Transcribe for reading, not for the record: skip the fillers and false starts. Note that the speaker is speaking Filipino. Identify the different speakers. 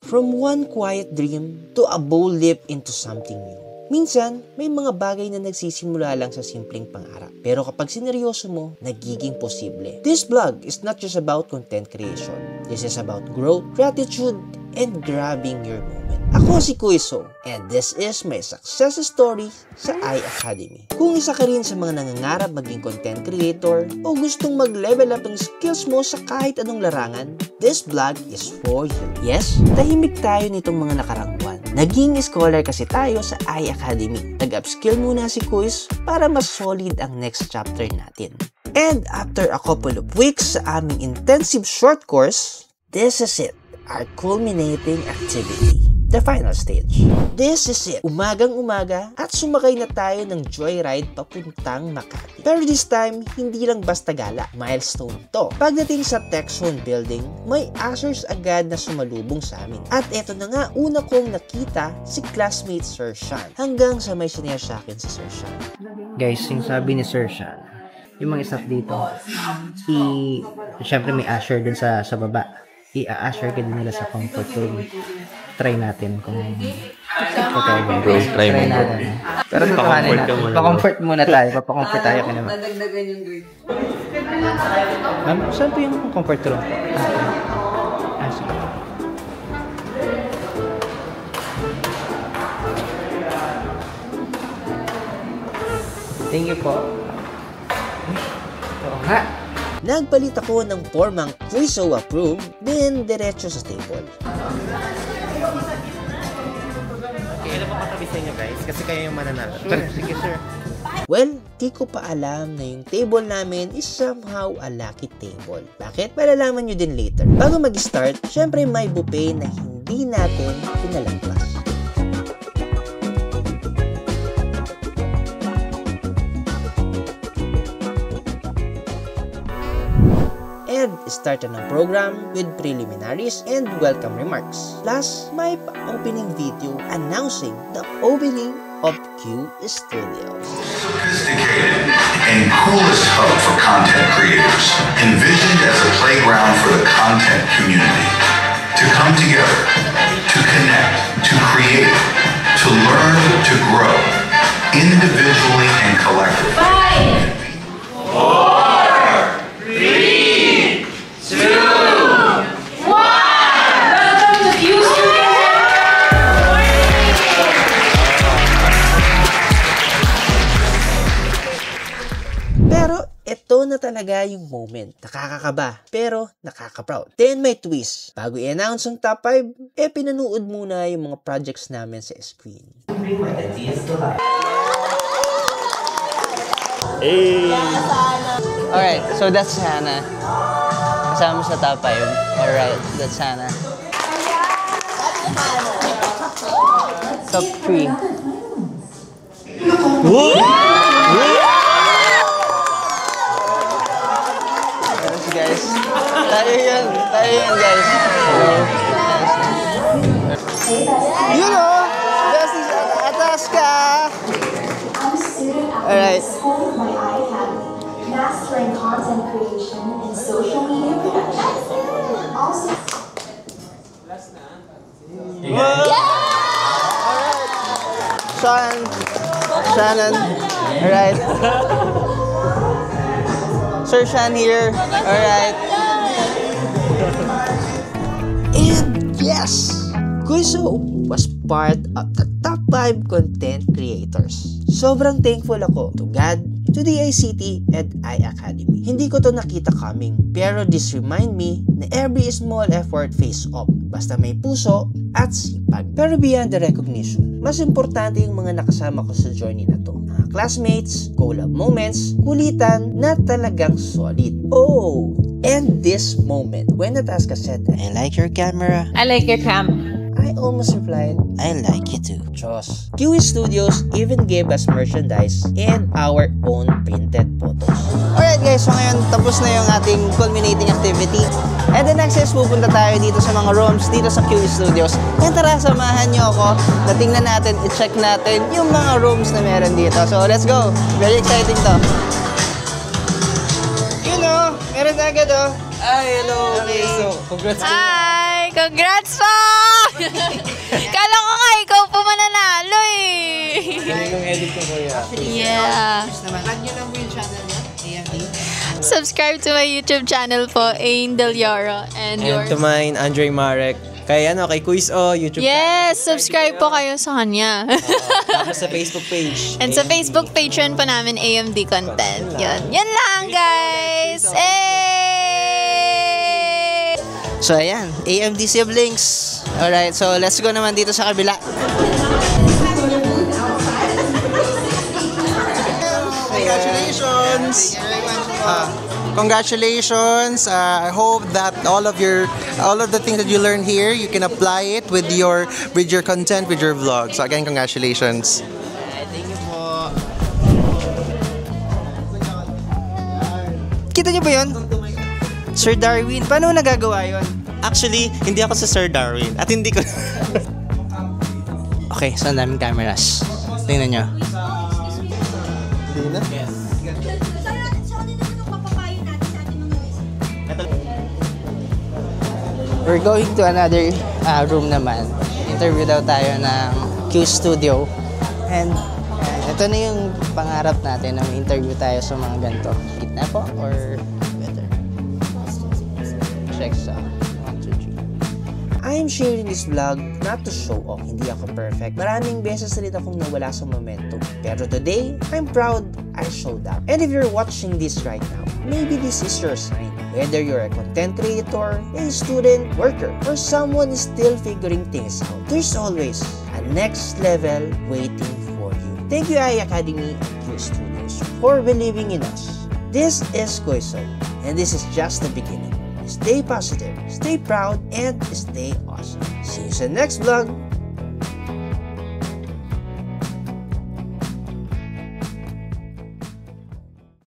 Speaker 1: From one quiet dream to a bold leap into something new. Minsan, may mga bagay na nagsisimula lang sa simpleng pangarap. Pero kapag sineryoso mo, nagiging posible. This vlog is not just about content creation. This is about growth, gratitude, and grabbing your moment. Ako si Kuiso, and this is my success story sa iAcademy. Kung isa ka rin sa mga nangangarap maging content creator o gustong mag-level up ang skills mo sa kahit anong larangan, this vlog is for you. Yes, tahimik tayo nitong mga nakarang buwan. Naging scholar kasi tayo sa iAcademy. Nag-upskill muna si Kuis para mas solid ang next chapter natin. And after a couple of weeks sa aming intensive short course, this is it, our culminating activity. The final stage. This is it. Umagang-umaga at sumakay na tayo ng joyride papuntang Makati. Pero this time, hindi lang basta gala. Milestone to. Pagdating sa Tech Zone building, may ushers agad na sumalubong sa amin. At eto na nga, una kong nakita si classmate Sir Sean. Hanggang sa may sinare sa akin si Sir Sean.
Speaker 2: Guys, yung sabi ni Sir Sean, yung mga staff dito, syempre may usher dun sa baba. I-usher ka din nila sa comfort room. Try natin kung
Speaker 3: try mo
Speaker 2: natin. Pero tutuhanin natin. Pa-comfort muna tayo. Pa-comfort tayo ka naman.
Speaker 4: Nadagdagan yung grade.
Speaker 2: Saan po yung comfort room? Sige. Thank you po. Oo nga.
Speaker 1: Nagpalit ako ng formang Kuiso approved, then diretso sa table.
Speaker 3: Kailan pa katabi sa inyo guys? Kasi kayo yung mananalo. Sige sir.
Speaker 1: Well, di ko pa alam na yung table namin is somehow a lucky table. Bakit? Malalaman nyo din later. Bago mag-start, syempre may buffet na hindi natin pinalagpas. And started ng program with preliminaries and welcome remarks. Plus, may pa-opening video announcing the opening of Q Studios.
Speaker 5: Sophisticated and coolest hub for content creators, envisioned as a playground for the content community to come together, to connect, to create, to learn, to grow, individually and collectively.
Speaker 4: 5, 4, 3, 2, 1! Welcome to Q Studios!
Speaker 1: Pero ito na talaga yung moment. Nakakakaba, pero nakaka-proud. Then may twist. Bago i-announce ang top 5, pinanood muna yung mga projects namin sa screen.
Speaker 3: Hey!
Speaker 2: Alright, so that's Hannah. Kasama sa top 5. Alright, that's Hannah. Top 3. Yes, guys. Tayo yan guys. You know, this is Ataska. Alright.
Speaker 6: Mastering content creation and social media production. Also,
Speaker 2: Shannon. Alright. Sir Shan here. Alright.
Speaker 1: And yes, Kuiso was part of the top 5 content creators. Sobrang thankful ako to God, to the ICT, and iAcademy. Hindi ko to nakita coming, pero this remind me na every small effort pays off. Basta may puso at sipag. Pero beyond the recognition, mas importante yung mga nakasama ko sa journey na to. Mga classmates, collab moments, kulitan na talagang solid. Oh, and this moment, when Natasha said, "I like your camera,"
Speaker 4: I like your cam.
Speaker 1: I almost replied, "I like it too." Diyos. QE Studios even gave us merchandise and our own printed photos.
Speaker 2: Alright guys, so ngayon tapos na yung ating culminating activity. And the next is pupunta tayo dito sa mga rooms dito sa QE Studios. And tara, samahan nyo ako na tingnan natin, i-check natin yung mga rooms na meron dito. So let's go! Very exciting to. You know, meron na agad oh.
Speaker 3: Ay, hello!
Speaker 2: Okay.
Speaker 3: So, congrats.
Speaker 4: Hi!
Speaker 7: Congrats po! Kala ko nga, ikaw po mananalo eh.
Speaker 3: Yung edit ko kuya.
Speaker 7: Yeah.
Speaker 2: Plug nyo lang po yung channel niya, AMD.
Speaker 7: Subscribe to my YouTube channel po, Ain Del Yoro. And
Speaker 3: And
Speaker 7: yours.
Speaker 3: to mine, Andre Marek. Kay Quiz O, YouTube
Speaker 7: Yes, subscribe po kayo sa kanya.
Speaker 3: Tapos sa Facebook page.
Speaker 7: And sa Facebook page rin po namin, AMD Content. Yun. Yan lang, guys! Hey!
Speaker 2: So ayan, AMD siblings. Alright, so let's go naman dito sa kabila.
Speaker 8: Congratulations! Congratulations! I hope that all of the things that you learned here, you can apply it with your content, with your vlog. So again, congratulations!
Speaker 2: Thank you po. Kita niyo ba yun? Sir Darwin, paano nagagawa yun?
Speaker 9: Actually, hindi ako sa Sir Darwin. At hindi ko...
Speaker 2: Okay, so ang daming cameras. Tingnan nyo. We're going to another room naman. Interview daw tayo ng Q Studio. And ito na yung pangarap natin na may interview tayo sa mga ganito. Gitna po or better? Check sa 1, 2, 3.
Speaker 1: I am sharing this vlog not to show off, hindi ako perfect. Maraming beses rin akong nawala sa momentum. Pero today, I'm proud I showed up. And if you're watching this right now, maybe this is your sign. Whether you're a content creator, a student, worker, or someone is still figuring things out, there's always a next level waiting for you. Thank you I Academy and Q Studios for believing in us. This is Koiso, and this is just the beginning. Stay positive, stay proud, and stay awesome. See you sa next vlog.